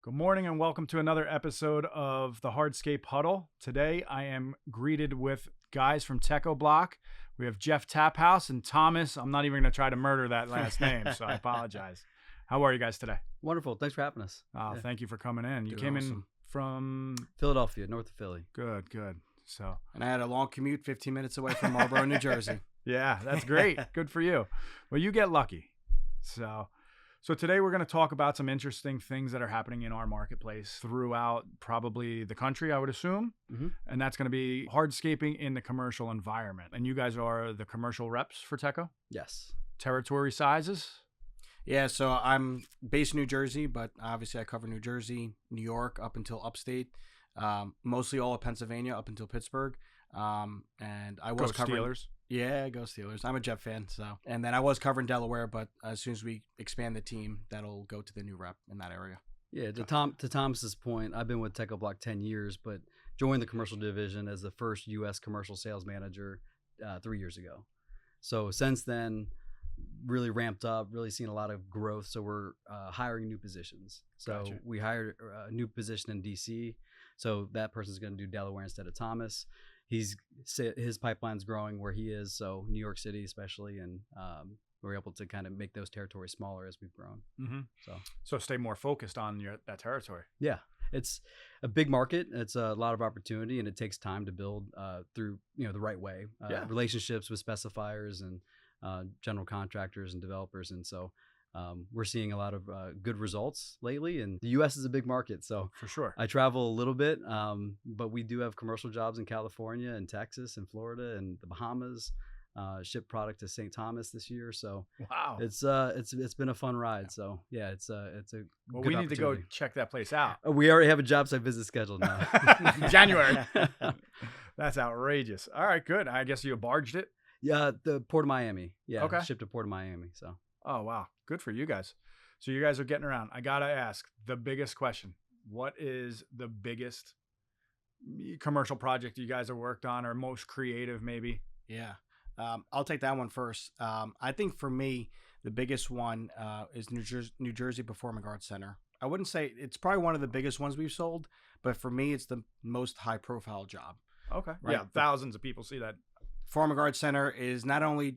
Good morning and welcome to another episode of the Hardscape Huddle. Today I am greeted with guys from Techo-Bloc. We have Jeff Taphouse and Thomas. I'm not even going to try to murder that last name, so I apologize. How are you guys today? Wonderful. Thanks for having us. Thank you for coming in. You Doing came awesome. in from Philadelphia, north of Philly. Good. So And I had a long commute, 15 minutes away from Marlboro, New Jersey. yeah, that's great. Good for you. Well, you get lucky. So today we're going to talk about some interesting things that are happening in our marketplace throughout probably the country, I would assume. Mm-hmm. And that's going to be hardscaping in the commercial environment. And you guys are the commercial reps for Techo? Yes. Territory sizes? Yeah, so I'm based in New Jersey, but obviously I cover New Jersey, New York, up until upstate, mostly all of Pennsylvania up until Pittsburgh. And I was Go covering Steelers. Yeah, go Steelers. I'm a Jet fan, so. And then I was covering Delaware, but as soon as we expand the team, that'll go to the new rep in that area. Yeah, to Thomas's point, I've been with Techo-Bloc 10 years, but joined the commercial division as the first U.S. commercial sales manager 3 years ago. So since then, really ramped up, really seen a lot of growth. So we're hiring new positions. So Gotcha. we hired a new position in D.C., so that person's going to do Delaware instead of Thomas. His pipeline's growing where he is, so New York City especially, and we're able to kind of make those territories smaller as we've grown. Mm-hmm. So stay more focused on that territory. yeah, it's a big market. It's a lot of opportunity, and it takes time to build through the right way. Relationships with specifiers and general contractors and developers, and so we're seeing a lot of good results lately. And the U.S. is a big market, so For sure. I travel a little bit, but we do have commercial jobs in California and Texas and Florida and the Bahamas. Ship product to St. Thomas this year, so Wow. it's been a fun ride. So yeah, it's a Well, good we need to go opportunity. check that place out. We already have a job site visit scheduled now. January. That's outrageous. All right, good. I guess you barged it. Yeah, the Port of Miami. Yeah, Okay. shipped to Port of Miami. So Oh, wow. Good for you guys. So you guys are getting around. I got to ask the biggest question. What is the biggest commercial project you guys have worked on, or most creative maybe? Yeah. I'll take that one first. I think for me, the biggest one is New Jersey Performing Arts Center. I wouldn't say it's probably one of the biggest ones we've sold, but for me, it's the most high-profile job. Okay. Right. Yeah, thousands of people see that. Performing Arts Center is not only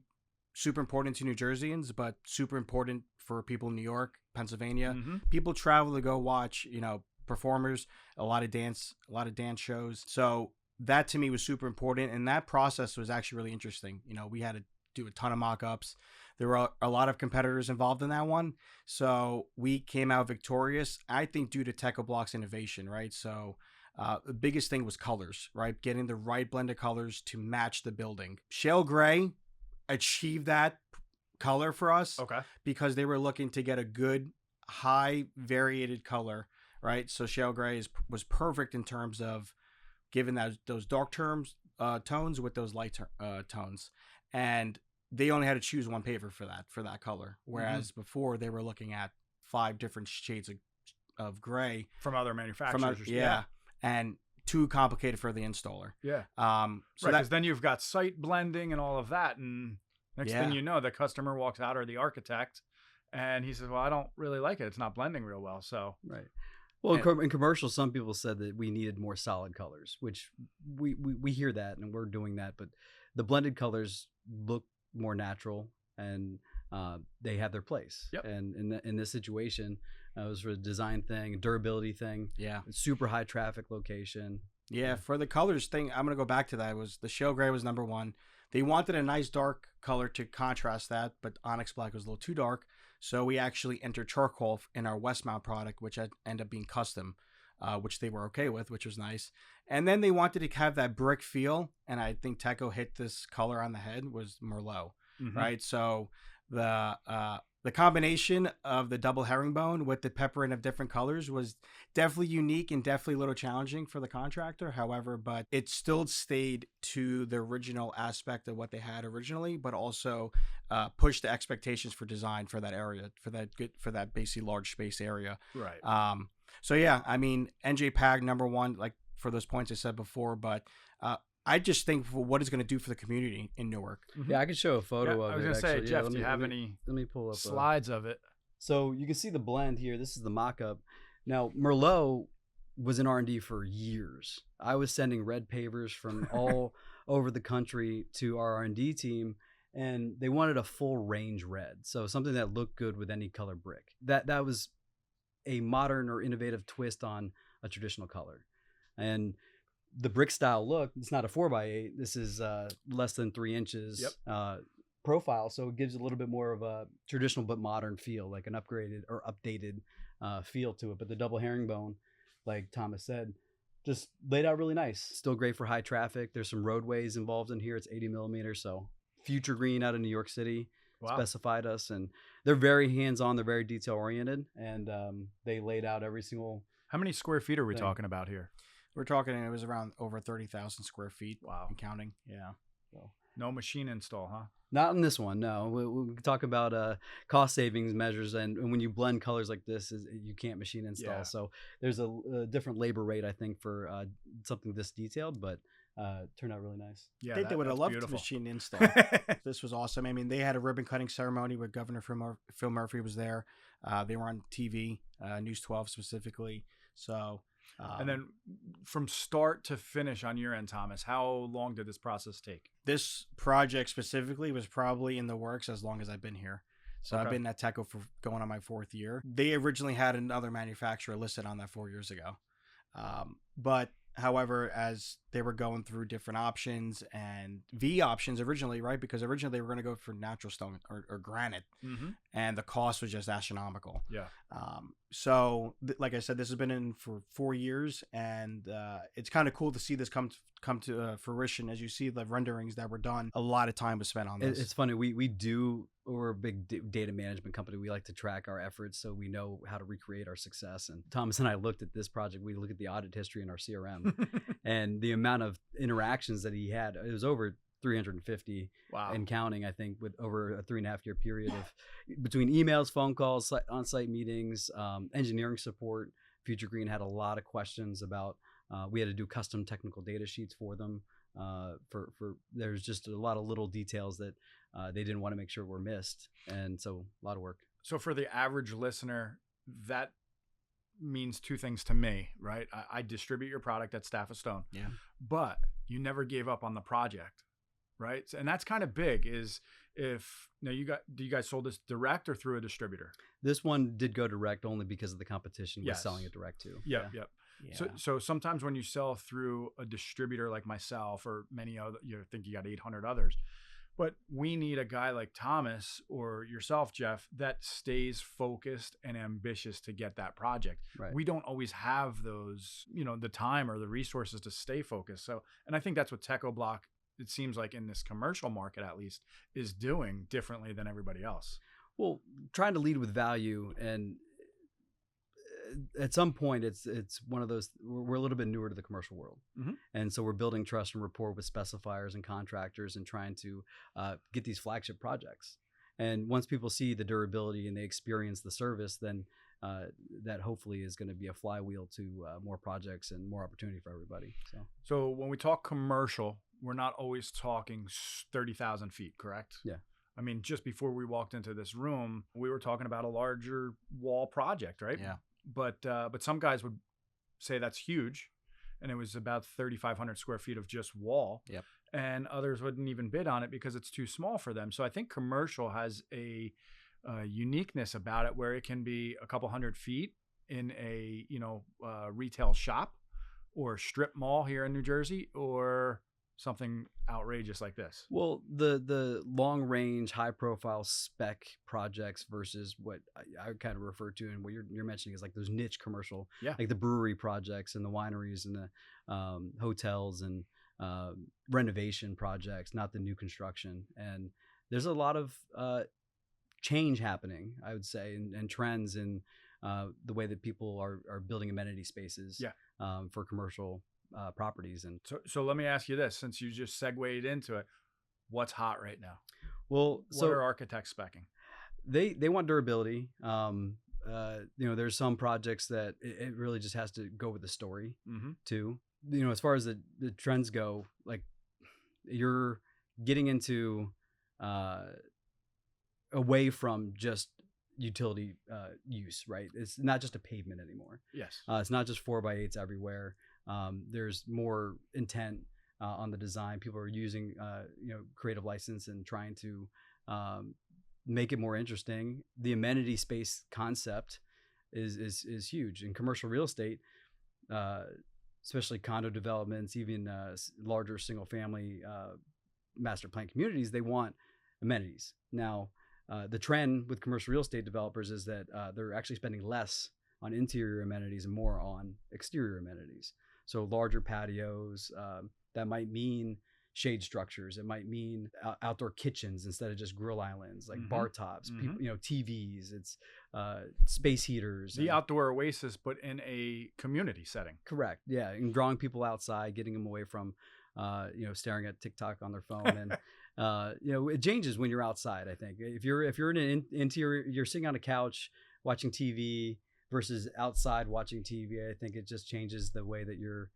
super important to New Jerseyans, but super important for people in New York, Pennsylvania. Mm-hmm. People travel to go watch, performers, a lot of dance shows. So that to me was super important, and that process was actually really interesting. We had to do a ton of mock-ups. There were a lot of competitors involved in that one, so we came out victorious, I think, due to Techo-Bloc's innovation, right? So the biggest thing was colors, right? Getting the right blend of colors to match the building. Shale gray achieved that color for us. Okay. Because they were looking to get a good high variated color, right? So shale gray was perfect in terms of giving those dark tones with those light tones, and they only had to choose one paver for that color, whereas before they were looking at 5 different shades of gray From other manufacturers. and too complicated for the installer. Yeah. So Right, that, because then you've got site blending and all of that, and next thing you know, the customer walks out, or the architect, and he says, well, I don't really like it. It's not blending real well. So right. Well, in commercials, some people said that we needed more solid colors, which we hear that, and we're doing that. But the blended colors look more natural, and they have their place. Yep. And in this situation, it was for a design thing, a durability thing. yeah. Super high traffic location. Yeah, for the colors thing, I'm going to go back to that. The shale gray was number one. They wanted a nice dark color to contrast that, but Onyx Black was a little too dark. So we actually entered charcoal in our Westmount product, which ended up being custom, which they were okay with, which was nice. And then they wanted to have that brick feel, and I think Techo hit this color on the head, was Merlot, right? So the combination of the double herringbone with the pepper in of different colors was definitely unique and definitely a little challenging for the contractor. However, but it still stayed to the original aspect of what they had originally, but also pushed the expectations for design for that area, for that basically large space area. right. So yeah, I mean, NJ Pag number one, like for those points I said before, but I just think for what it's going to do for the community in Newark. Yeah, I could show a photo Yeah, of it. I was going to say, actually. Jeff, do you have any Let me pull up slides of it? So you can see the blend here. This is the mock-up. Now, Merlot was in R&D for years. I was sending red pavers from all over the country to our R&D team, and they wanted a full range red, so something that looked good with any color brick. That was a modern or innovative twist on a traditional color. And the brick style look, it's not a 4x8. This is less than 3 inches profile, so it gives a little bit more of a traditional but modern feel, like an upgraded or updated feel to it. But the double herringbone, like Thomas said, just laid out really nice. Still great for high traffic. There's some roadways involved in here. It's 80 millimeters, so Future Green out of New York City specified us, and they're very hands-on. They're very detail-oriented, and they laid out every single. How many square feet are we talking about here? We're talking, it was around over 30,000 square feet. Wow. And counting. Yeah. So. No machine install, huh? Not in this one, no. We talk about cost savings measures, and when you blend colors like this, you can't machine install. Yeah. So there's a different labor rate, I think, for something this detailed, but turned out really nice. Yeah, they would have loved to machine install. This was awesome. I mean, they had a ribbon cutting ceremony where Governor Phil Murphy was there. They were on TV, News 12 specifically. So. And then from start to finish on your end, Thomas, how long did this process take? This project specifically was probably in the works as long as I've been here. So I've been at Techo for going on my 4th year. They originally had another manufacturer listed on that 4 years ago. But however, as they were going through different options and V options originally, right? Because originally they were going to go for natural stone or granite, and the cost was just astronomical. Yeah. So like I said, this has been in for 4 years, and it's kind of cool to see this come to fruition. As you see the renderings that were done, a lot of time was spent on this. It's funny. We're a big data management company. We like to track our efforts so we know how to recreate our success. And Thomas and I looked at this project. We looked at the audit history in our CRM and the amount of interactions that he had. It was over 350 and counting, I think, with over a 3.5 year period of between emails, phone calls, on-site meetings, engineering support. Future Green had a lot of questions about, we had to do custom technical data sheets for them. There's just a lot of little details that they didn't want to make sure were missed. And so a lot of work. So for the average listener, that means 2 things to me, right? I distribute your product at Staff of Stone, but you never gave up on the project, right? And that's kind of big. Do you guys sold this direct or through a distributor? This one did go direct only because of the competition with selling it direct too. Yep. Yeah. So sometimes when you sell through a distributor like myself or many other, you think you got 800 others, but we need a guy like Thomas or yourself, Jeff, that stays focused and ambitious to get that project. Right. We don't always have those, the time or the resources to stay focused. So, and I think that's what Techo-Bloc, it seems like in this commercial market at least, is doing differently than everybody else. Well, trying to lead with value, and at some point it's one of those, we're a little bit newer to the commercial world, and so we're building trust and rapport with specifiers and contractors and trying to get these flagship projects. And once people see the durability and they experience the service, then that hopefully is going to be a flywheel to more projects and more opportunity for everybody. So when we talk commercial, we're not always talking 30,000 feet, correct? Yeah. I mean, just before we walked into this room, we were talking about a larger wall project, right? Yeah. But some guys would say that's huge, and it was about 3,500 square feet of just wall. Yep. And others wouldn't even bid on it because it's too small for them. So I think commercial has a uniqueness about it where it can be a couple hundred feet in a retail shop or strip mall here in New Jersey, or something outrageous like this. Well, the long range, high profile spec projects versus what I kind of refer to and what you're mentioning is like those niche commercial, like the brewery projects and the wineries and the hotels and renovation projects, not the new construction. And there's a lot of change happening, I would say, and trends in the way that people are building amenity spaces for commercial properties. And so let me ask you this, since you just segued into it, what's hot right now? Well, what are architects speccing? They want durability. There's some projects that it really just has to go with the story too. As far as the trends go, like you're getting into away from just utility use, right? It's not just a pavement anymore. Yes. It's not just 4x8s everywhere. There's more intent on the design. People are using creative license and trying to make it more interesting. The amenity space concept is huge in commercial real estate, especially condo developments, even larger single family master plan communities. They want amenities. Now, the trend with commercial real estate developers is that they're actually spending less on interior amenities and more on exterior amenities. So larger patios, that might mean shade structures. It might mean outdoor kitchens instead of just grill islands, like bar tops, people, TVs. It's space heaters. The outdoor oasis, but in a community setting. Correct. Yeah, and drawing people outside, getting them away from, staring at TikTok on their phone, and it changes when you're outside. I think if you're in an interior, you're sitting on a couch watching TV versus outside watching TV. I think it just changes the way that you're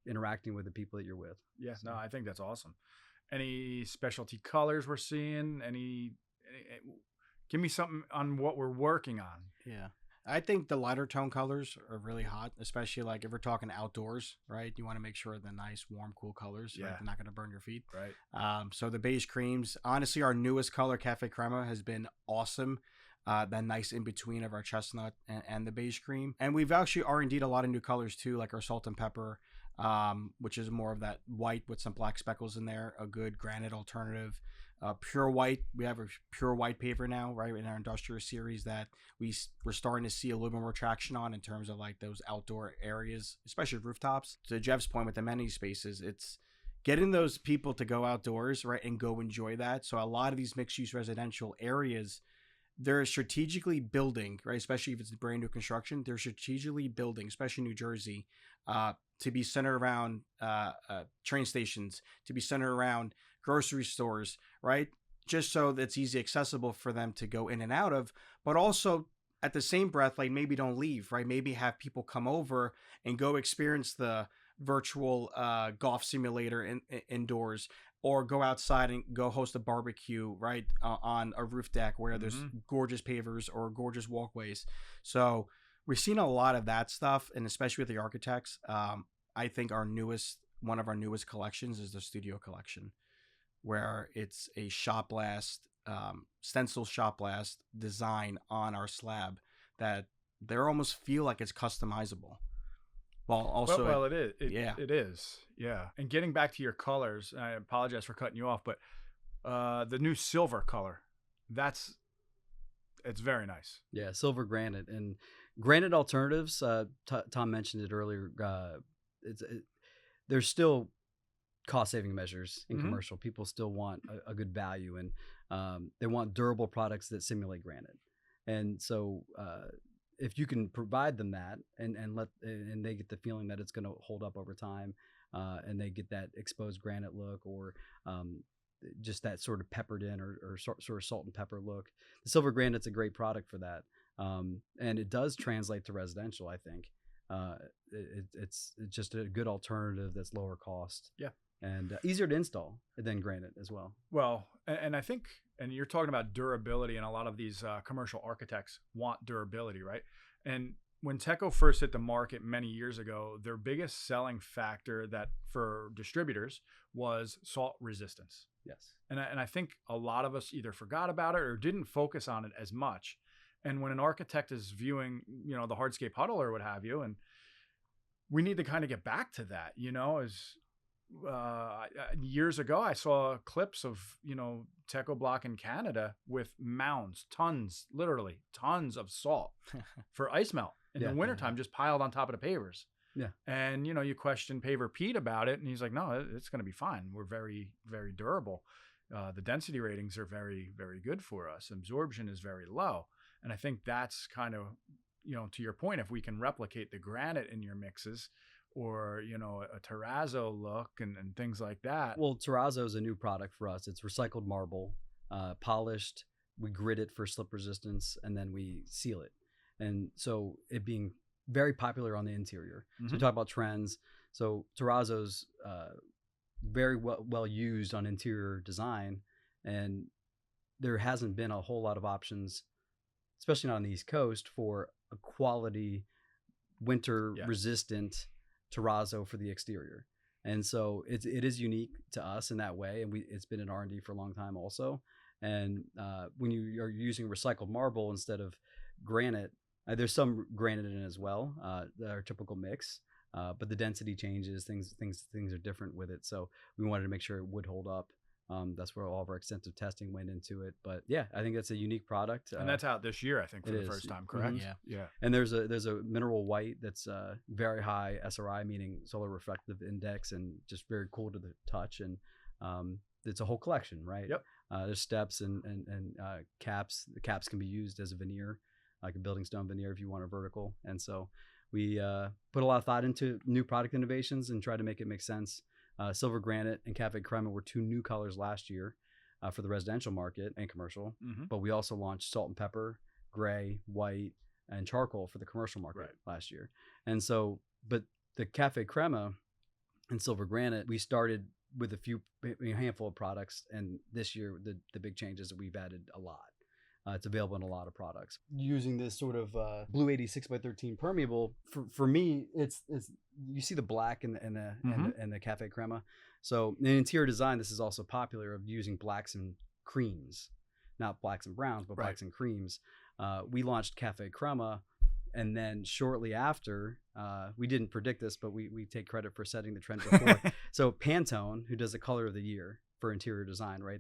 interacting with the people that you're with. Yeah, no, I think that's awesome. Any specialty colors we're seeing? Give me something on what we're working on. Yeah. I think the lighter tone colors are really hot, especially like if we're talking outdoors, right? You want to make sure the nice, warm, cool colors, right? They're not going to burn your feet. Right. So the beige creams, honestly, our newest color, Cafe Crema, has been awesome. That nice in between of our chestnut and the beige cream. And we've actually R&D'd a lot of new colors too, like our salt and pepper, which is more of that white with some black speckles in there, a good granite alternative. Pure white, we have a pure white paver now, right, in our industrial series that we're starting to see a little bit more traction on in terms of like those outdoor areas, especially rooftops. To Jeff's point with amenity spaces, it's getting those people to go outdoors, right, and go enjoy that. So a lot of these mixed-use residential areas, they're strategically building, right, especially if it's brand new construction, they're strategically building, especially New Jersey, to be centered around train stations, to be centered around grocery stores, right? Just so that's easy accessible for them to go in and out of, but also at the same breath, like maybe don't leave, right? Maybe have people come over and go experience the virtual golf simulator indoors, or go outside and go host a barbecue, right, on a roof deck where there's gorgeous pavers or gorgeous walkways. So we've seen a lot of that stuff, and especially with the architects. I think one of our newest collections is the studio collection, where it's a shot blast, stencil shot blast design on our slab that they almost feel like it's customizable. Well, also, it is. It is. Yeah. And getting back to your colors, I apologize for cutting you off, but the new silver color, it's very nice. Yeah, silver granite and granite alternatives. Tom mentioned it earlier. There's still cost-saving measures in commercial. People still want a good value, and they want durable products that simulate granite. And so if you can provide them that and they get the feeling that it's going to hold up over time, and they get that exposed granite look, or just that sort of peppered in or sort of salt and pepper look, the silver granite's a great product for that. And it does translate to residential, I think. It's just a good alternative that's lower cost. Yeah. And easier to install than granite as well. Well, and I think, and you're talking about durability, and a lot of these commercial architects want durability, right? And when Techo first hit the market many years ago, their biggest selling factor that for distributors was salt resistance. Yes. And I think a lot of us either forgot about it or didn't focus on it as much. And when an architect is viewing, the Hardscape Huddle or what have you, and we need to kind of get back to that, years ago, I saw clips of, Techo-Bloc in Canada with mounds, literally tons of salt for ice melt in the wintertime, just piled on top of the pavers. Yeah. And, you question Paver Pete about it, and he's like, no, it's going to be fine. We're very, very durable. The density ratings are very, very good for us. Absorption is very low. And I think that's kind of, to your point, if we can replicate the granite in your mixes, or, a terrazzo look and things like that. Well, terrazzo is a new product for us. It's recycled marble, polished. We grit it for slip resistance, and then we seal it. And so it being very popular on the interior. So we talk about trends. So terrazzo's very well used on interior design, and there hasn't been a whole lot of options especially not on the East Coast, for a quality winter resistant terrazzo for the exterior. And so it is unique to us in that way, and it's been in R&D for a long time also. And when you are using recycled marble instead of granite, there's some granite in it as well, our typical mix, but the density changes, things are different with it. So we wanted to make sure it would hold up. That's where all of our extensive testing went into it. But yeah, I think that's a unique product. And that's out this year, I think, for the first time, correct? Yeah. And there's a mineral white that's very high SRI, meaning solar reflective index, and just very cool to the touch. And it's a whole collection, right? Yep. There's steps and caps. The caps can be used as a veneer, like a building stone veneer if you want a vertical. And so we put a lot of thought into new product innovations and try to make it make sense. Silver Granite and Cafe Crema were two new colors last year for the residential market and commercial. But we also launched Salt and Pepper, Gray, White, and Charcoal for the commercial market last year. And so, but the Cafe Crema and Silver Granite, we started with a handful of products. And this year, the big changes that we've added a lot. It's available in a lot of products. Using this sort of blue 86x13 permeable, for me, it's you see the black and the Cafe Crema. So in interior design, this is also popular, of using blacks and creams, not blacks and browns, but blacks and creams. We launched Cafe Crema, and then shortly after, we didn't predict this, but we take credit for setting the trend before. So Pantone, who does the color of the year for interior design, right?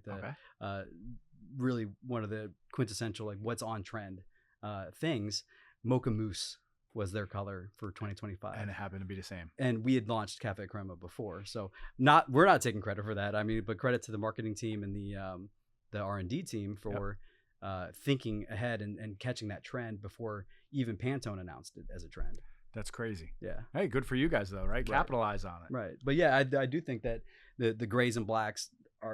Really one of the quintessential, like, what's on trend things. Mocha Mousse was their color for 2025, and it happened to be the same. And we had launched Cafe Crema before, so we're not taking credit for that. I mean, but credit to the marketing team and the R&D team for thinking ahead and catching that trend before even Pantone announced it as a trend. That's crazy. Yeah. Hey, good for you guys though, right? Capitalize on it. Right. But yeah, I do think that the grays and blacks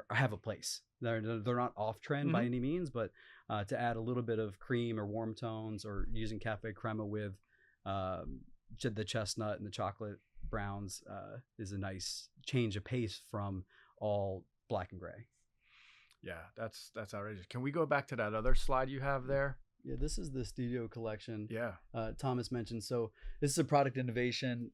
have a place. They're not off trend by any means, but to add a little bit of cream or warm tones, or using Cafe Crema with the chestnut and the chocolate browns is a nice change of pace from all black and gray. Yeah, that's outrageous. Can we go back to that other slide you have there? Yeah, this is the studio collection. Yeah. Thomas mentioned. So this is a product innovation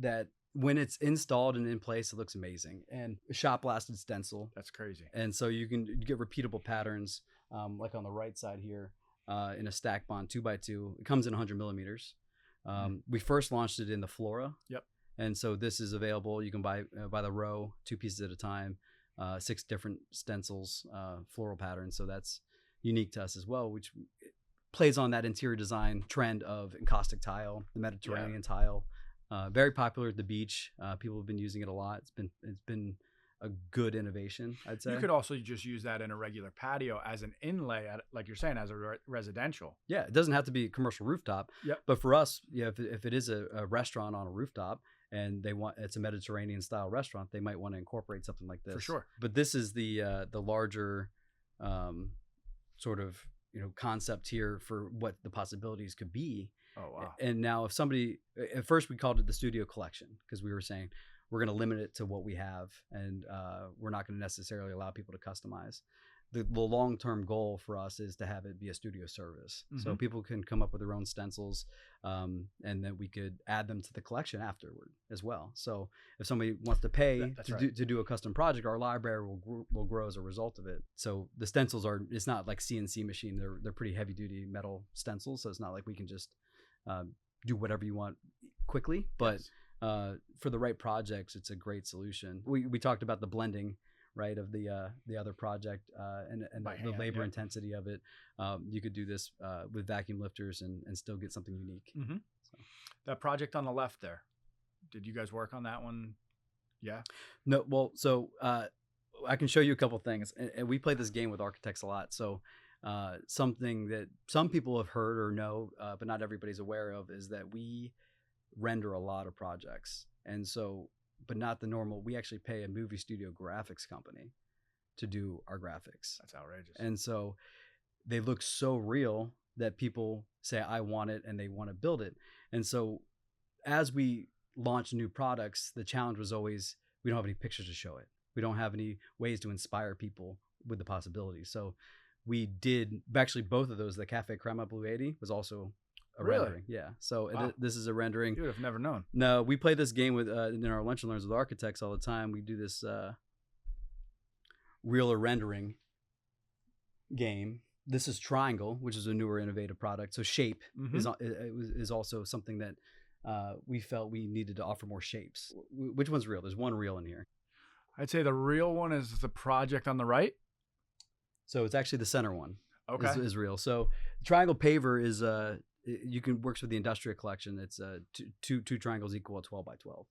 that, when it's installed and in place, it looks amazing. And a shot blasted stencil. That's crazy. And so you get repeatable patterns, like on the right side here, in a stack bond 2x2. It comes in 100 millimeters. We first launched it in the Flora. Yep. And so this is available. You can buy by the row, 2 pieces at a time, 6 different stencils, floral patterns. So that's unique to us as well, which plays on that interior design trend of encaustic tile, the Mediterranean tile. Very popular at the beach. People have been using it a lot. It's been a good innovation, I'd say. You could also just use that in a regular patio as an inlay, like you're saying, as a residential. Yeah, it doesn't have to be a commercial rooftop. Yep. But for us, if it is a restaurant on a rooftop and it's a Mediterranean style restaurant, they might want to incorporate something like this. For sure. But this is the larger sort of concept here for what the possibilities could be. Oh, wow. And now if somebody, at first we called it the studio collection, because we were saying we're going to limit it to what we have, and we're not going to necessarily allow people to customize. The long-term goal for us is to have it be a studio service. So people can come up with their own stencils, and then we could add them to the collection afterward as well. So if somebody wants to pay to do a custom project, our library will grow as a result of it. So the stencils it's not like CNC machine. They're pretty heavy-duty metal stencils, so it's not like we can just do whatever you want quickly. But for the right projects, it's a great solution. We talked about the blending, right, of the other project and the labor intensity of it. You could do this with vacuum lifters and still get something unique. So. That project on the left there, did you guys work on that one? Yeah. No. Well, so I can show you a couple things, and we play this game with architects a lot. So something that some people have heard or know, but not everybody's aware of, is that we render a lot of projects. And so, but not the normal, we actually pay a movie studio graphics company to do our graphics. That's outrageous. And so they look so real that people say, I want it, and they want to build it. And so as we launch new products, the challenge was always, we don't have any pictures to show it. We don't have any ways to inspire people with the possibilities. So we did actually both of those. The Cafe Crema Blue 80 was also a Really? rendering. Yeah. So Wow. this is a rendering. You would have never known. No, we play this game with in our lunch and learns with architects all the time. We do this real or rendering game. This is Triangle, which is a newer innovative product. So shape is also something that we felt we needed to offer more shapes. Which one's real? There's one real in here. I'd say the real one is the project on the right. So it's actually the center one. Okay. Is real. So Triangle Paver is works with the Industrial Collection. It's two triangles equal a 12 by 12.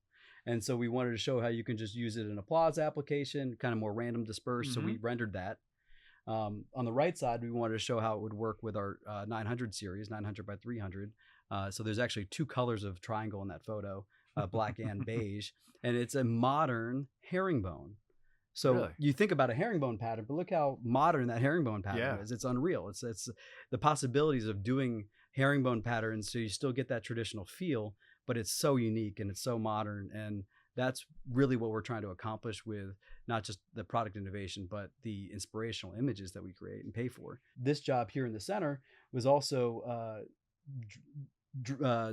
And so we wanted to show how you can just use it in a plaza application, kind of more random dispersed. So we rendered that. On the right side, we wanted to show how it would work with our 900 series, 900 by 300. So there's actually two colors of triangle in that photo, black and beige. And it's a modern herringbone. So Really? you think about a herringbone pattern, but look how modern that herringbone pattern is. It's unreal. It's the possibilities of doing herringbone patterns so you still get that traditional feel, but it's so unique and it's so modern. And that's really what we're trying to accomplish with not just the product innovation, but the inspirational images that we create and pay for. This job here in the center was also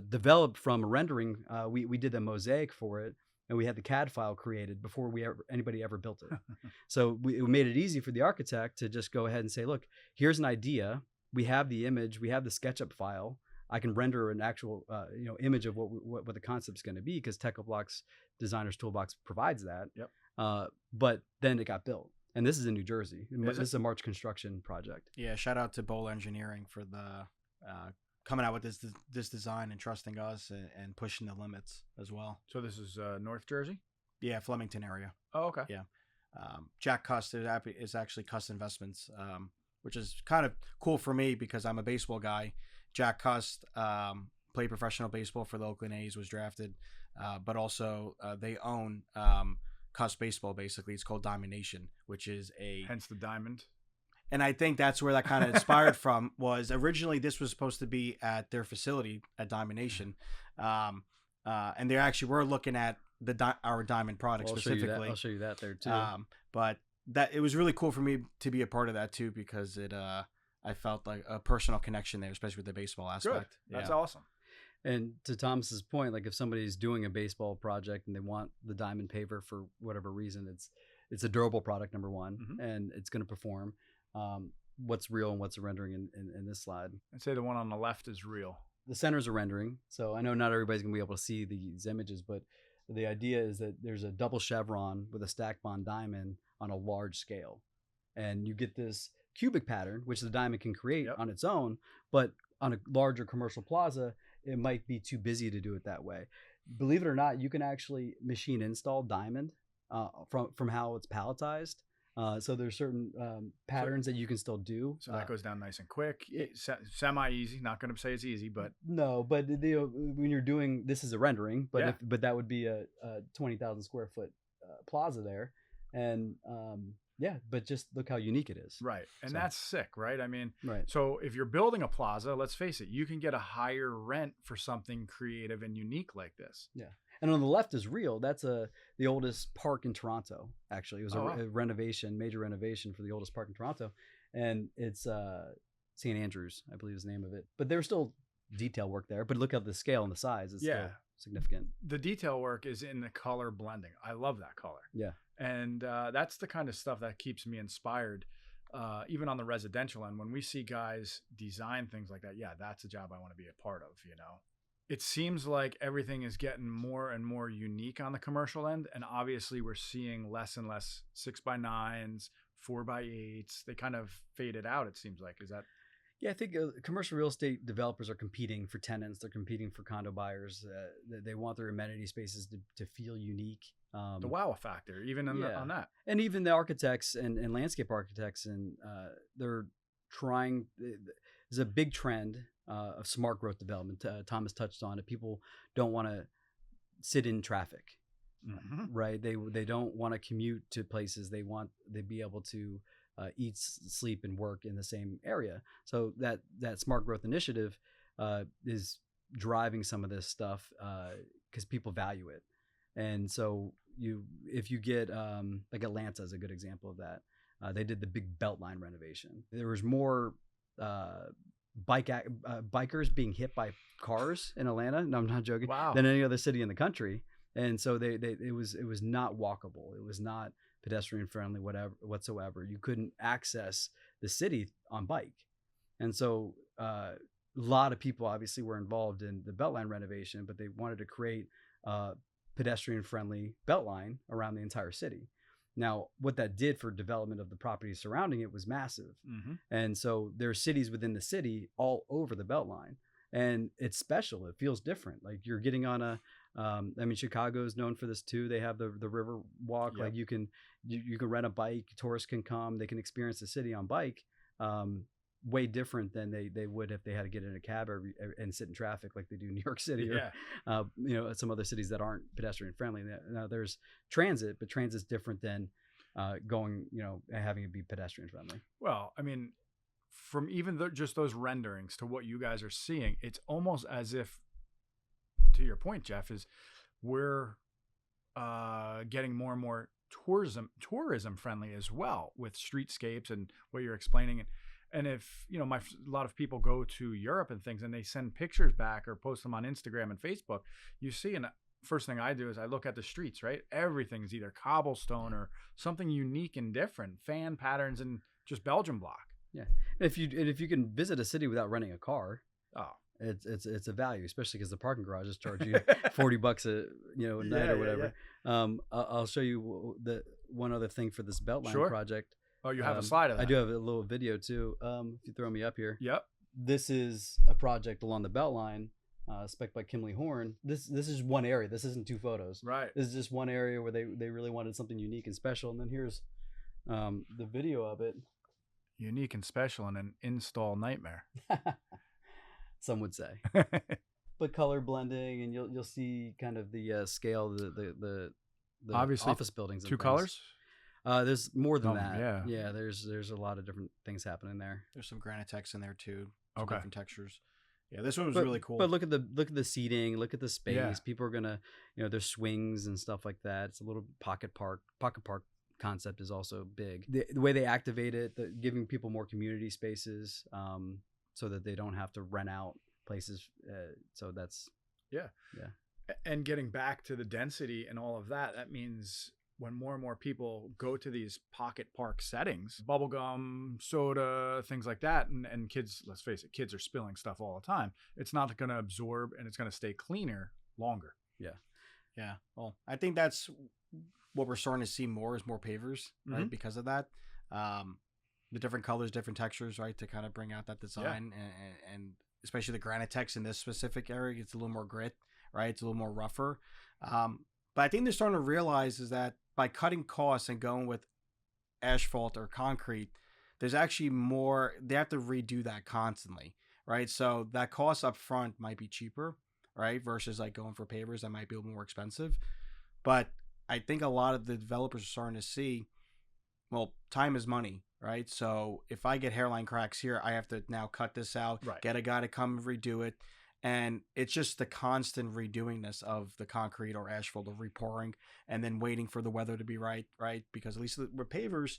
developed from a rendering. We did a mosaic for it, and we had the CAD file created before anybody ever built it. So we made it easy for the architect to just go ahead and say, look, here's an idea. We have the image. We have the SketchUp file. I can render an actual image of what the concept's going to be, because Techo-Bloc's Designer's Toolbox provides that. Yep. But then it got built. And this is in New Jersey. This is a March construction project. Yeah, shout out to Bowl Engineering for the coming out with this design and trusting us and pushing the limits as well. So this is North Jersey? Yeah, Flemington area. Oh, okay. Yeah. Jack Cust is actually Cust Investments, which is kind of cool for me because I'm a baseball guy. Jack Cust played professional baseball for the Oakland A's, was drafted, but also they own Cust Baseball, basically. It's called Diamond Nation, which is hence the diamond. And I think that's where that kind of inspired from. Was originally this was supposed to be at their facility at Diamond Nation, and they actually were looking at our diamond product specifically. I'll show you that there too. But that it was really cool for me to be a part of that too, because I felt like a personal connection there, especially with the baseball aspect. Good. That's awesome. And to Thomas's point, like if somebody's doing a baseball project and they want the diamond paver for whatever reason, it's a durable product, number one, and it's going to perform. What's real and what's a rendering in this slide? I'd say the one on the left is real. The center's a rendering. So I know not everybody's going to be able to see these images, but the idea is that there's a double chevron with a stack bond diamond on a large scale. And you get this cubic pattern, which the diamond can create on its own, but on a larger commercial plaza, it might be too busy to do it that way. Believe it or not, you can actually machine install diamond from how it's palletized. So there's certain patterns that you can still do. So that goes down nice and quick. Semi easy. Not going to say it's easy, but no. But when you're doing, this is a rendering, but but that would be a 20,000 square foot plaza there, and but just look how unique it is. Right, and that's sick, right? I mean, right. So if you're building a plaza, let's face it, you can get a higher rent for something creative and unique like this. Yeah. And on the left is real. That's the oldest park in Toronto. Actually, it was a renovation, major renovation for the oldest park in Toronto, and it's St. Andrews, I believe is the name of it. But there's still detail work there. But look at the scale and the size; it's still significant. The detail work is in the color blending. I love that color. Yeah, and that's the kind of stuff that keeps me inspired. Even on the residential end, when we see guys design things like that, that's a job I want to be a part of. It seems like everything is getting more and more unique on the commercial end. And obviously we're seeing less and less 6x9s, 4x8s. They kind of faded out, it seems like. Is that? Yeah, I think commercial real estate developers are competing for tenants. They're competing for condo buyers. They want their amenity spaces to feel unique. The wow factor, even on that. And even the architects and landscape architects, and they're trying. There's a big trend of smart growth development. Thomas touched on it. People don't want to sit in traffic, right? They don't want to commute to places. They be able to eat, sleep, and work in the same area. So that smart growth initiative is driving some of this stuff because people value it. And so if you get like Atlanta is a good example of that. they did the big Beltline renovation. There was more bikers being hit by cars in Atlanta. No, I'm not joking. Wow. Than any other city in the country. And so it was not walkable. It was not pedestrian friendly, whatsoever. You couldn't access the city on bike. And so a lot of people obviously were involved in the Beltline renovation, but they wanted to create a pedestrian friendly Beltline around the entire city. Now, what that did for development of the properties surrounding it was massive. Mm-hmm. And so there are cities within the city all over the Beltline. And it's special. It feels different. Like you're getting on a, Chicago is known for this too. They have the river walk. Yep. Like you can rent a bike. Tourists can come. They can experience the city on bike. Way different than they would if they had to get in a cab and sit in traffic like they do in New York City or some other cities that aren't pedestrian friendly. Now there's transit, but transit's different than going, having it be pedestrian friendly. Well, I mean, from even just those renderings to what you guys are seeing, it's almost as if, to your point, Jeff, is we're getting more and more tourism friendly as well with streetscapes and what you're explaining. And if, a lot of people go to Europe and things and they send pictures back or post them on Instagram and Facebook, you see, and first thing I do is I look at the streets, right? Everything's either cobblestone or something unique and different, fan patterns and just Belgian block. Yeah. If you can visit a city without renting a car, it's a value, especially because the parking garages charge you $40 a night or whatever. Yeah. I'll show you the one other thing for this Beltline project. Oh, you have a slide of that. I do have a little video too. If you throw me up here. Yep. This is a project along the Beltline, spec'd by Kimley Horn. This is one area. This isn't two photos. Right. This is just one area where they really wanted something unique and special. And then here's the video of it. Unique and special and an install nightmare. Some would say. But color blending, and you'll see kind of the scale, the obviously office buildings. Two colors. There's more than that. Yeah. There's a lot of different things happening there. There's some Granite Techs in there too. Okay. Different textures. Yeah, this one was really cool. But look at the seating, look at the space. Yeah. People are gonna, there's swings and stuff like that. It's a little pocket park concept is also big. The way they activate it, giving people more community spaces, so that they don't have to rent out places. So that's yeah. And getting back to the density and all of that, that means when more and more people go to these pocket park settings, bubblegum, soda, things like that, and kids, let's face it, kids are spilling stuff all the time. It's not going to absorb and it's going to stay cleaner longer. Yeah. Well, I think that's what we're starting to see more is more pavers, right? Mm-hmm. Because of that. The different colors, different textures, right? To kind of bring out that design and especially the Granite Techs in this specific area, it's a little more grit, right? It's a little more rougher. But I think they're starting to realize is that by cutting costs and going with asphalt or concrete, there's actually more, they have to redo that constantly, right? So that cost up front might be cheaper, right? Versus like going for pavers that might be a little more expensive. But I think a lot of the developers are starting to see, well, time is money, right? So if I get hairline cracks here, I have to now cut this out, get a guy to come redo it. And it's just the constant redoingness of the concrete or asphalt or repouring and then waiting for the weather to be right? Because at least with pavers,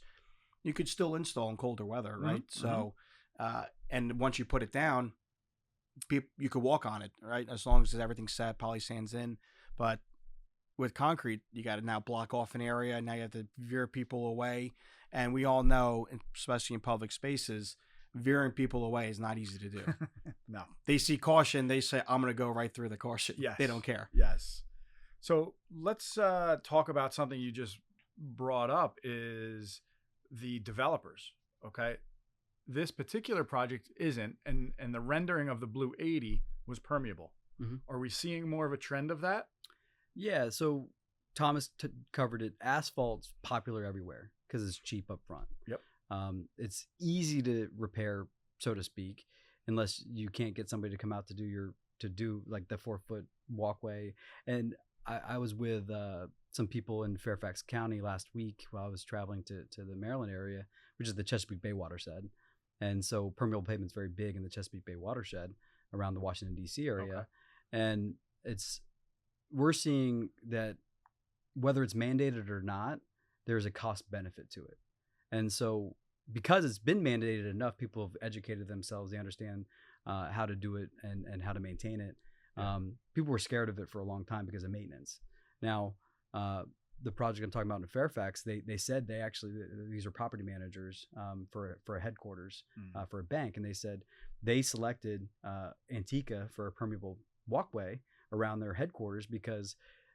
you could still install in colder weather, right? Mm-hmm. So, and once you put it down, you could walk on it, right? As long as everything's set, poly sand's in. But with concrete, you got to now block off an area. Now you have to veer people away. And we all know, especially in public spaces, veering people away is not easy to do. No. They see caution. They say, I'm going to go right through the caution. Yes. They don't care. Yes. So let's talk about something you just brought up is the developers. Okay. This particular project isn't, and the rendering of the Blue 80 was permeable. Mm-hmm. Are we seeing more of a trend of that? Yeah. So Thomas covered it. Asphalt's popular everywhere because it's cheap up front. Yep. It's easy to repair, so to speak, unless you can't get somebody to come out to do like the 4-foot walkway. And I was with some people in Fairfax County last week while I was traveling to the Maryland area, which is the Chesapeake Bay watershed. And so permeable pavement's very big in the Chesapeake Bay watershed around the Washington, D.C. area. Okay. And we're seeing that whether it's mandated or not, there's a cost benefit to it. And so because it's been mandated enough, people have educated themselves. They understand how to do it and how to maintain it. People were scared of it for a long time because of maintenance. Now, the project I'm talking about in Fairfax, they said these are property managers for a headquarters for a bank, and they said they selected Antica for a permeable walkway around their headquarters because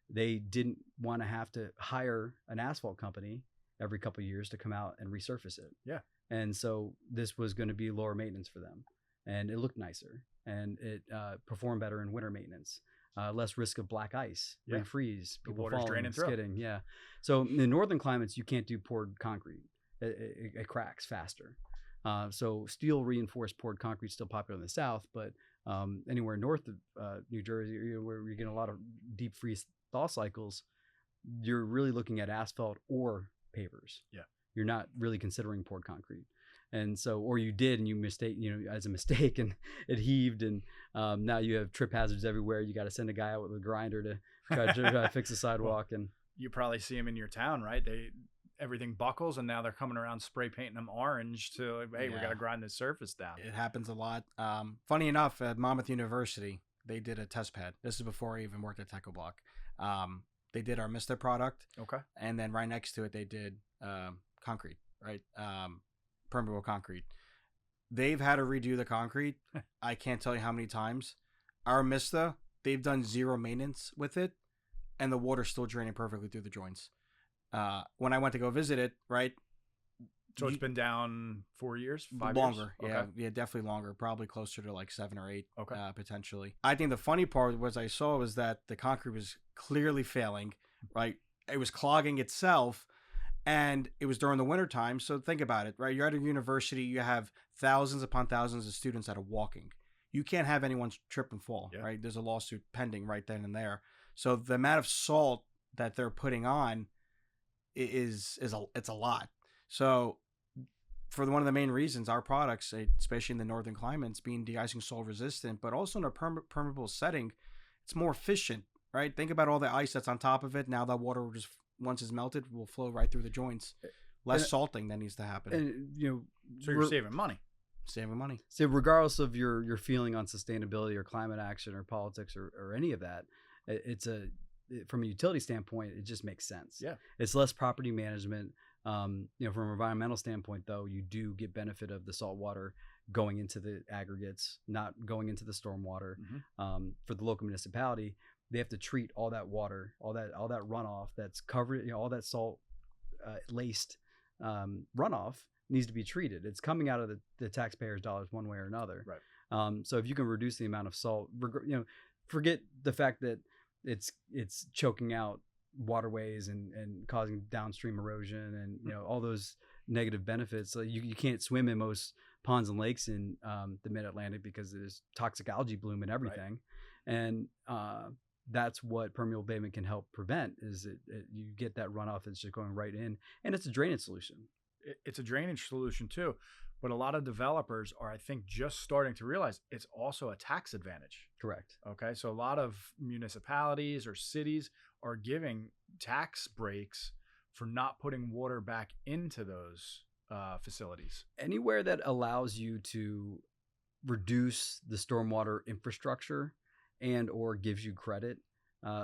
they didn't want to have to hire an asphalt company every couple of years to come out and resurface it. Yeah. And so this was going to be lower maintenance for them, and it looked nicer, and it performed better in winter maintenance. Less risk of black ice, refreeze, people water's falling, draining through. skidding. Yeah. So in the northern climates, you can't do poured concrete. It cracks faster. So steel reinforced poured concrete is still popular in the south, but anywhere north of New Jersey, where you're getting a lot of deep freeze thaw cycles, you're really looking at asphalt or pavers. Yeah. You're not really considering poured concrete. And so, or you did, and you as a mistake, and it heaved, and now you have trip hazards everywhere. You got to send a guy out with a grinder to try to fix the sidewalk. And you probably see them in your town, right? Everything buckles, and now they're coming around spray painting them orange to, hey, we got to grind this surface down. It happens a lot. Funny enough, at Monmouth University, they did a test pad. This is before I even worked at Techo-Bloc. They did our Mister product. Okay. And then right next to it, they did concrete, right? Permeable concrete. They've had to redo the concrete. I can't tell you how many times. Our Mista, they've done zero maintenance with it, and the water's still draining perfectly through the joints. When I went to go visit it, right? So it's been down 4 years, 5 longer. years? Okay. Yeah, definitely longer. Probably closer to like 7 or 8, potentially. I think the funny part was that the concrete was clearly failing, right? It was clogging itself, and it was during the winter time. So think about it, right? You're at a university, you have thousands upon thousands of students that are walking. You can't have anyone trip and fall, right? There's a lawsuit pending right then and there. So the amount of salt that they're putting on it's a lot. So for one of the main reasons, our products, especially in the northern climates, being de-icing salt resistant, but also in a permeable setting, it's more efficient, right? Think about all the ice that's on top of it. Now that water will just, once it's melted, will flow right through the joints. Less salting that needs to happen. And so you're saving money. Saving money. So regardless of your feeling on sustainability or climate action or politics or any of that, from a utility standpoint, it just makes sense. Yeah. It's less property management. From an environmental standpoint, though, you do get benefit of the salt water going into the aggregates, not going into the stormwater. For the local municipality, they have to treat all that water, all that runoff that's covered, all that salt laced runoff needs to be treated. It's coming out of the taxpayers' dollars one way or another. Right. So if you can reduce the amount of salt, forget the fact that it's choking out waterways and causing downstream erosion and all those negative benefits. So you can't swim in most ponds and lakes in the mid-Atlantic because there's toxic algae bloom and everything. Right. And that's what permeable pavement can help prevent, is you get that runoff that's just going right in, and it's a drainage solution. It's a drainage solution too, but a lot of developers are, I think, just starting to realize it's also a tax advantage. Correct. Okay, so a lot of municipalities or cities are giving tax breaks for not putting water back into those facilities. Anywhere that allows you to reduce the stormwater infrastructure and or gives you credit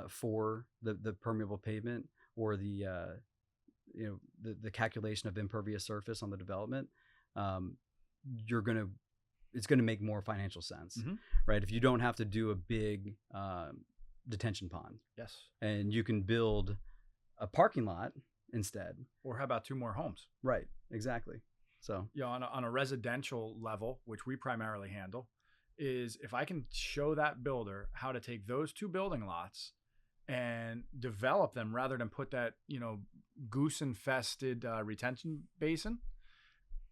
for the permeable pavement or the calculation of impervious surface on the development, it's going to make more financial sense, right? If you don't have to do a big detention pond, yes, and you can build a parking lot instead, or how about 2 more homes? Right, exactly. So on a residential level, which we primarily handle, is if I can show that builder how to take those 2 building lots and develop them rather than put that goose infested retention basin,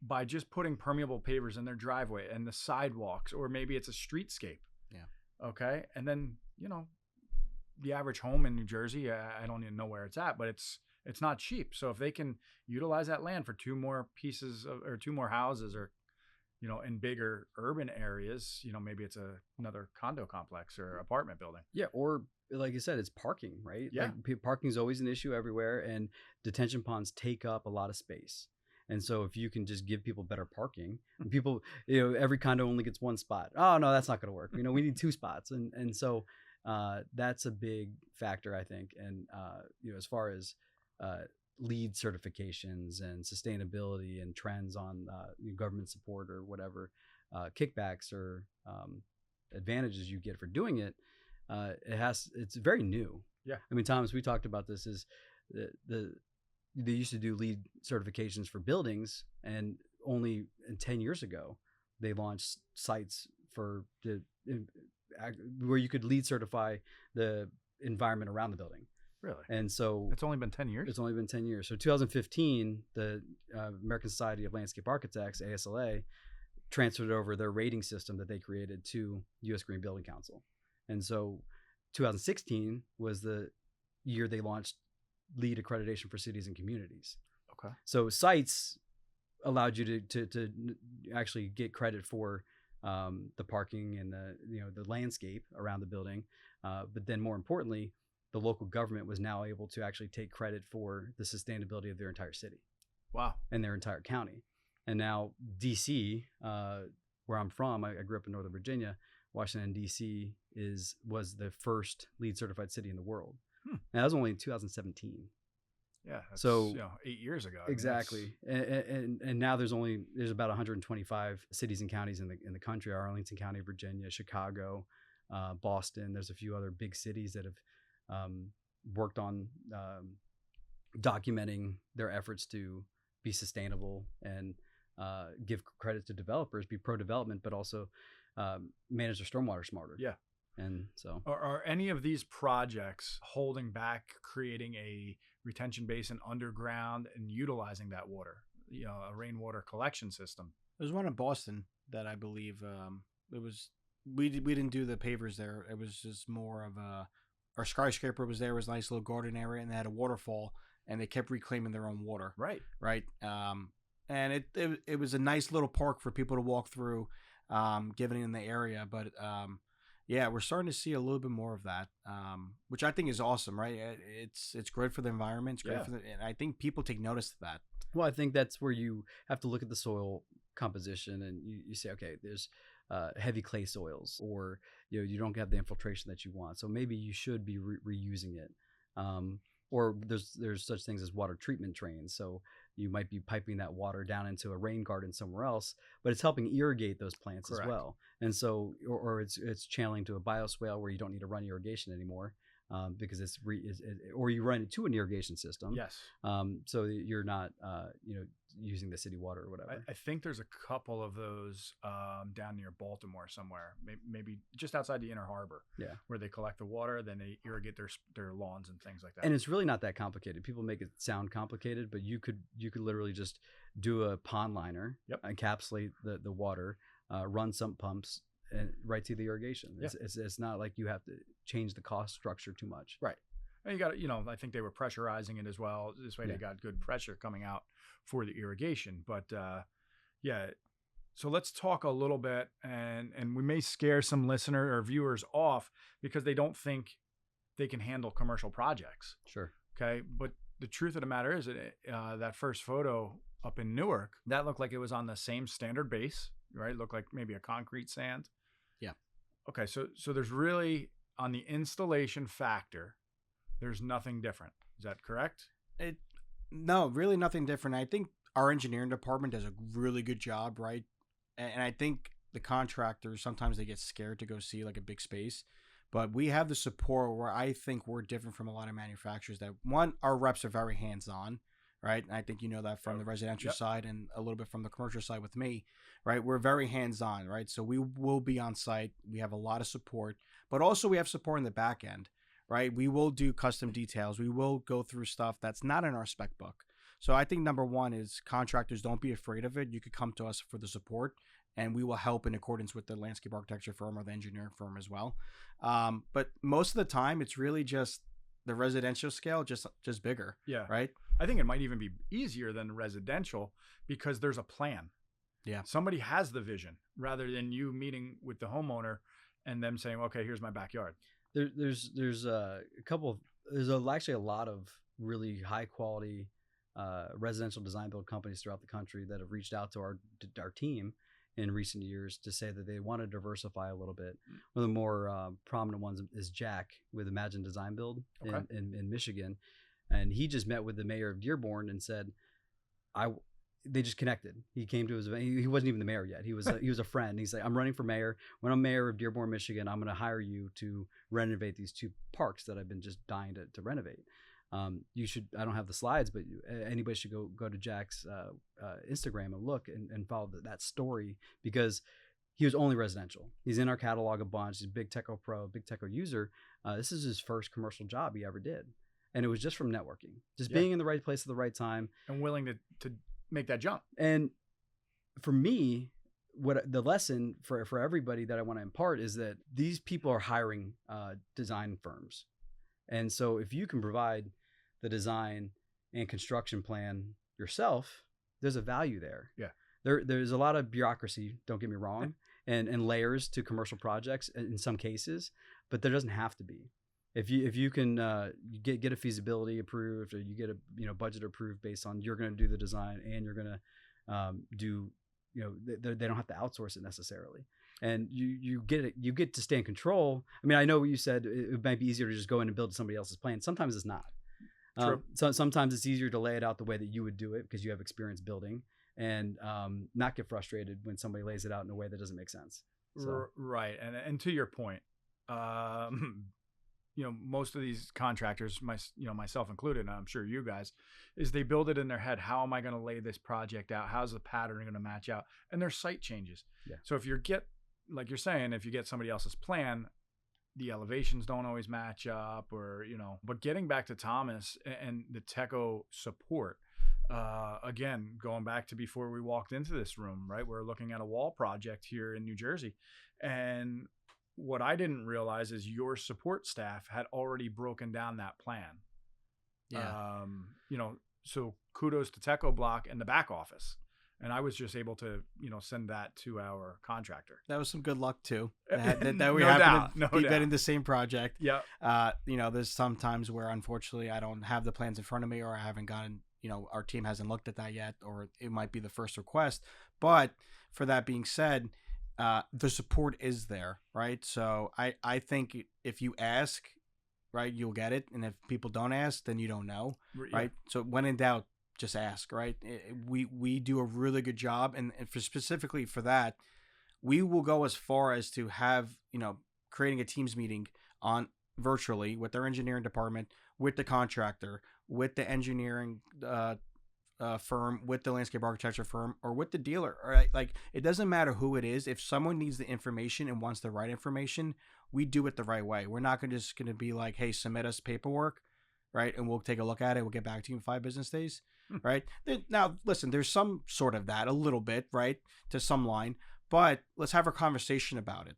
by just putting permeable pavers in their driveway and the sidewalks, or maybe it's a streetscape. Yeah. Okay. And then, the average home in New Jersey, I don't even know where it's at, but it's not cheap. So if they can utilize that land for 2 more pieces or 2 more houses, or, in bigger urban areas, maybe it's another condo complex or apartment building. Yeah. Or like you said, it's parking, right? Yeah. Like, parking is always an issue everywhere, and detention ponds take up a lot of space. And so if you can just give people better parking, and people, every condo only gets one spot. Oh no, that's not going to work. We need 2 spots. And so that's a big factor, I think. And as far as LEED certifications and sustainability and trends on government support or whatever kickbacks or advantages you get for doing it, it's very new. Yeah. I mean, Thomas, we talked about this. Is they used to do LEED certifications for buildings, and only 10 years ago they launched sites for where you could LEED certify the environment around the building. Really? And so it's only been 10 years. It's only been 10 years. So 2015, the American Society of Landscape Architects, ASLA, transferred over their rating system that they created to U.S. Green Building Council. And so 2016 was the year they launched LEED accreditation for cities and communities. Okay. So sites allowed you to actually get credit for the parking and the landscape around the building, but then more importantly, the local government was now able to actually take credit for the sustainability of their entire city. Wow. And their entire county. And now DC, where I'm from, I grew up in Northern Virginia. Washington D.C. was the first LEED certified city in the world. And that was only in 2017. Yeah. So 8 years ago. Exactly. And now there's about 125 cities and counties in the country: Arlington County, Virginia, Chicago, Boston. There's a few other big cities that have worked on documenting their efforts to be sustainable and give credit to developers, be pro-development, but also manage their stormwater smarter. Yeah. And so are any of these projects holding back creating a retention basin underground and utilizing that water, a rainwater collection system? There's one in Boston that I believe it was, we didn't do the pavers there. It was just more of our skyscraper was there. It was a nice little garden area, and they had a waterfall, and they kept reclaiming their own water. Right. And it was a nice little park for people to walk through, given in the area. But yeah, we're starting to see a little bit more of that, which I think is awesome, right? It's great for the environment. It's great and I think people take notice of that. Well, I think that's where you have to look at the soil composition, and you say, okay, there's heavy clay soils, or you don't have the infiltration that you want, so maybe you should be reusing it. Or there's such things as water treatment trains, so you might be piping that water down into a rain garden somewhere else, but it's helping irrigate those plants as well. And so, or it's channeling to a bioswale where you don't need to run irrigation anymore, because or you run it to an irrigation system. Yes. So you're not, using the city water or whatever. I think there's a couple of those down near Baltimore somewhere, maybe just outside the Inner Harbor. Yeah. Where they collect the water, then they irrigate their lawns and things like that. And it's really not that complicated. People make it sound complicated, but you could literally just do a pond liner, encapsulate the water, run sump pumps, and right to the irrigation. It's not like you have to change the cost structure too much. Right. And you got, I think they were pressurizing it as well. This way they got good pressure coming out for the irrigation. But so let's talk a little bit, and we may scare some listener or viewers off because they don't think they can handle commercial projects. Sure. Okay. But the truth of the matter is that first photo up in Newark, that looked like it was on the same standard base, right? It looked like maybe a concrete sand. Yeah. Okay. So there's really, on the installation factor, there's nothing different. Is that correct? No, really nothing different. I think our engineering department does a really good job, right? And I think the contractors, sometimes they get scared to go see like a big space. But we have the support where I think we're different from a lot of manufacturers that, one, our reps are very hands-on, right? And I think you know that from the residential side and a little bit from the commercial side with me, right? We're very hands-on, right? So we will be on site. We have a lot of support, but also we have support in the back end. Right, we will do custom details. We will go through stuff that's not in our spec book. So I think number one is contractors, don't be afraid of it. You could come to us for the support, and we will help in accordance with the landscape architecture firm or the engineering firm as well. But most of the time, it's really just the residential scale, just bigger. Yeah. Right. I think it might even be easier than residential because there's a plan. Yeah. Somebody has the vision rather than you meeting with the homeowner and them saying, "Okay, here's my backyard." There's actually a lot of really high quality residential design build companies throughout the country that have reached out to our team in recent years to say that they want to diversify a little bit. One of the more prominent ones is Jack with Imagine Design Build in Michigan. And he just met with the mayor of Dearborn and said, they just connected. He came to his event. He wasn't even the mayor yet. He was a friend. He's like, I'm running for mayor. When I'm mayor of Dearborn, Michigan, I'm going to hire you to renovate these 2 parks that I've been just dying to renovate. You should, I don't have the slides, but anybody should go to Jack's Instagram and look and follow that story, because he was only residential. He's in our catalog a bunch. He's a big Techo pro, big Techo user. This is his first commercial job he ever did. And it was just from networking, just being in the right place at the right time. And willing to make that jump. And for me, what the lesson for everybody that I want to impart is that these people are hiring design firms. And so if you can provide the design and construction plan yourself, there's a value there. Yeah. There's a lot of bureaucracy, don't get me wrong, and layers to commercial projects in some cases, but there doesn't have to be. If you can get a feasibility approved, or you get a budget approved based on you're going to do the design and you're going to do, they don't have to outsource it necessarily. And you get to stay in control. I mean, I know what you said, it might be easier to just go in and build somebody else's plan. Sometimes it's not. So sometimes it's easier to lay it out the way that you would do it because you have experience building, and not get frustrated when somebody lays it out in a way that doesn't make sense. So. Right. And to your point, most of these contractors, myself included, and I'm sure you guys, is they build it in their head. How am I going to lay this project out? How's the pattern going to match out? And their site changes. Yeah. So if like you're saying, if you get somebody else's plan, the elevations don't always match up, but getting back to Thomas and the Techo support, again, going back to before we walked into this room, right? We're looking at a wall project here in New Jersey, and what I didn't realize is your support staff had already broken down that plan. Yeah. So kudos to Techo-Bloc and the back office. And I was just able to, send that to our contractor. That was some good luck too. That we No happened doubt. to be bidding the same project. Yeah. There's some times where unfortunately I don't have the plans in front of me, or I haven't gotten, our team hasn't looked at that yet, or it might be the first request. But for that being said, the support is there, right? So I think if you ask, right, you'll get it. And if people don't ask, then you don't know, right? So when in doubt, just ask, right? We do a really good job. And specifically for that, we will go as far as to have, creating a Teams meeting on virtually with their engineering department, with the contractor, with the engineering firm, with the landscape architecture firm, or with the dealer. Right? Like, it doesn't matter who it is. If someone needs the information and wants the right information, we do it the right way. We're not just going to be like, hey, submit us paperwork, right? And we'll take a look at it. We'll get back to you in 5 business days, right? Now, listen, there's some sort of that, a little bit, right, to some line, but let's have a conversation about it,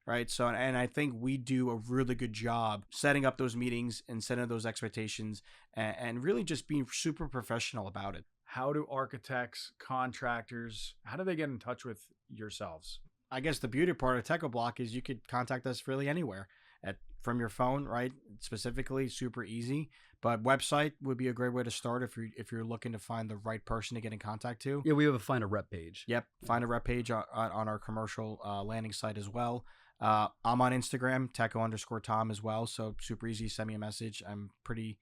right? So, and I think we do a really good job setting up those meetings and setting those expectations, and really just being super professional about it. How do architects, contractors, how do they get in touch with yourselves? I guess the beauty part of Techo-Bloc is you could contact us really anywhere from your phone, right? Specifically, super easy. But website would be a great way to start if you're looking to find the right person to get in contact to. Yeah, we have a find a rep page. Yep, find a rep page on our commercial landing site as well. I'm on Instagram, Techo_Tom as well. So super easy. Send me a message. I'm pretty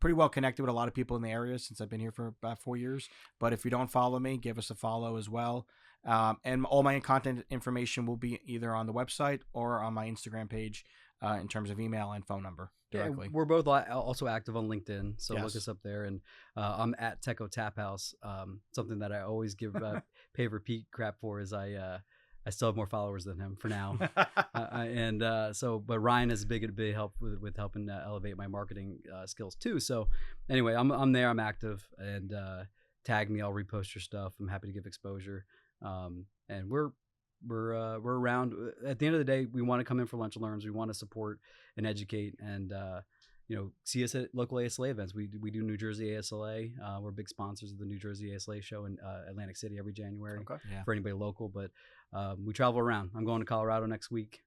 well connected with a lot of people in the area since I've been here for about 4 years. But if you don't follow me, give us a follow as well. And all my content information will be either on the website or on my Instagram page in terms of email and phone number directly. Yeah, we're both also active on LinkedIn, so Yes. Look us up there. And I'm at Techo Taphouse. Something that I always give Paver Pete crap for is I still have more followers than him for now. But Ryan is a big help with helping elevate my marketing skills too. So anyway, I'm there, I'm active, and tag me, I'll repost your stuff. I'm happy to give exposure. And we're around. At the end of the day, we want to come in for lunch and learns. We want to support and educate, and see us at local ASLA events. We do New Jersey ASLA. We're big sponsors of the New Jersey ASLA show in Atlantic City every January. Okay. Yeah. For anybody local. But we travel around. I'm going to Colorado next week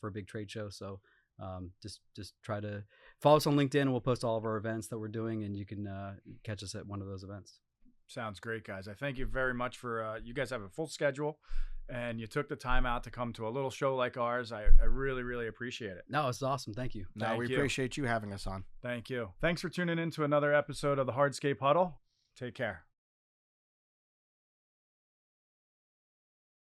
for a big trade show, so just try to follow us on LinkedIn, and we'll post all of our events that we're doing, and you can catch us at one of those events. Sounds great, guys. I thank you very much for you guys have a full schedule, and you took the time out to come to a little show like ours. I really, really appreciate it. No, it's awesome. Thank you. No, we appreciate you having us on. Thank you. Thanks for tuning in to another episode of the Hardscape Huddle. Take care.